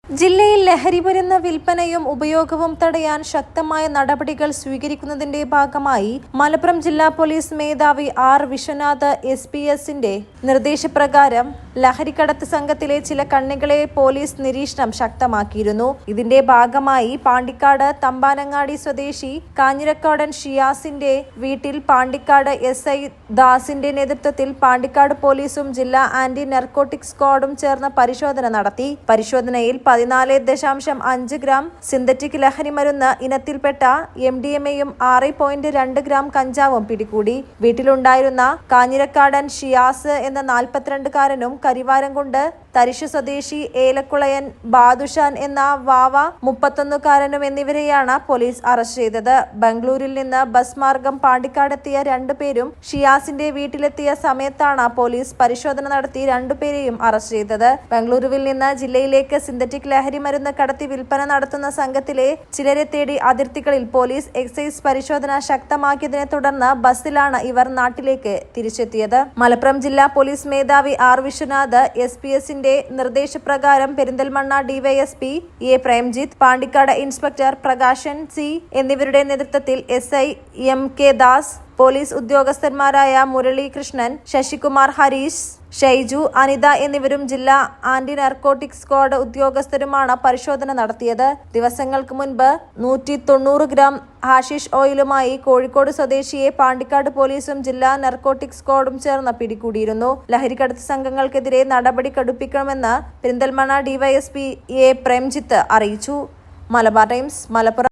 ജില്ലയിൽ ലഹരിമരുന്ന് വിൽപ്പനയും ഉപയോഗവും തടയാൻ ശക്തമായ നടപടികൾ സ്വീകരിക്കുന്നതിന്റെ ഭാഗമായി മലപ്പുറം ജില്ലാ പോലീസ് മേധാവി ആർ വിശ്വനാഥ് എസ്.പി.എസിന്റെ നിർദ്ദേശപ്രകാരം ലഹരിക്കടത്ത് സംഘത്തിലെ ചില കണ്ണികളെ പോലീസ് നിരീക്ഷണം ശക്തമാക്കിയിരുന്നു. ഇതിന്റെ ഭാഗമായി പാണ്ടിക്കാട് തമ്പാനങ്ങാടി സ്വദേശി കാഞ്ഞിരക്കാടൻ ഷിയാസിന്റെ വീട്ടിൽ പാണ്ടിക്കാട് എസ്.ഐ ദാസിന്റെ നേതൃത്വത്തിൽ പാണ്ടിക്കാട് പോലീസും ജില്ലാ ആന്റി നർക്കോട്ടിക് സ്ക്വാഡും ചേർന്ന് പരിശോധന നടത്തി. പരിശോധനയിൽ 14.5 ഗ്രാം സിന്തറ്റിക് ലഹരി മരുന്ന് ഇനത്തിൽപ്പെട്ട MDMA-യും 6.2 ഗ്രാം കഞ്ചാവും പിടികൂടി. വീട്ടിലുണ്ടായിരുന്ന കാഞ്ഞിരക്കാടൻ ഷിയാസ് എന്ന 42-കാരനും കരിവാരംകുണ്ട് തരിശു സ്വദേശി ഏലക്കുളയൻ ബാദുഷാൻ എന്ന വാവ 31-കാരനും എന്നിവരെയാണ് പോലീസ് അറസ്റ്റ് ചെയ്തത്. ബംഗളൂരിൽ നിന്ന് ബസ് മാർഗം പാണ്ടിക്കാടെത്തിയ 2 പേരും ഷിയാസിന്റെ വീട്ടിലെത്തിയ സമയത്താണ് പോലീസ് പരിശോധന നടത്തി 2 പേരെയും അറസ്റ്റ് ചെയ്തത്. ബംഗളൂരുവിൽ നിന്ന് ജില്ലയിലേക്ക് സിന്തറ്റിക് ലഹരി മരുന്ന് കടത്തി വിൽപ്പന നടത്തുന്ന സംഘത്തിലെ ചിലരെ തേടി അതിർത്തികളിൽ പോലീസ് എക്സൈസ് പരിശോധന ശക്തമാക്കിയതിനെ തുടർന്ന് ബസ്സിലാണ് ഇവർ നാട്ടിലേക്ക് തിരിച്ചെത്തിയത്. മലപ്പുറം ജില്ലാ പോലീസ് മേധാവി ആർ വിശ്വനാഥ് എസ്.പി.എസിന്റെ നിർദ്ദേശപ്രകാരം Perinthalmanna DYSP A Premjith, Pandikkad inspector Prakashan C എന്നിവരുടെ നേതൃത്വത്തിൽ എസ്.ഐ MK ദാസ്, പോലീസ് ഉദ്യോഗസ്ഥന്മാരായ മുരളീകൃഷ്ണൻ, ശശികുമാർ, ഹരീഷ്, ഷൈജു, അനിത എന്നിവരും ജില്ലാ ആന്റി നർക്കോട്ടിക് സ്ക്വാഡ് ഉദ്യോഗസ്ഥരുമാണ് പരിശോധന നടത്തിയത്. ദിവസങ്ങൾക്ക് മുൻപ് 190 ഗ്രാം ഹാഷിഷ് ഓയിലുമായി കോഴിക്കോട് സ്വദേശിയെ പാണ്ടിക്കാട് പോലീസും ജില്ലാ നർക്കോട്ടിക് സ്ക്വാഡും ചേർന്ന് പിടികൂടിയിരുന്നു. ലഹരിക്കടത്ത് സംഘങ്ങൾക്കെതിരെ നടപടി കടുപ്പിക്കണമെന്ന് പെരിന്തൽമണ്ണ ഡിവൈഎസ്പി എ പ്രേംജിത്ത് അറിയിച്ചു. മലബാർ ടൈംസ്, മലപ്പുറം.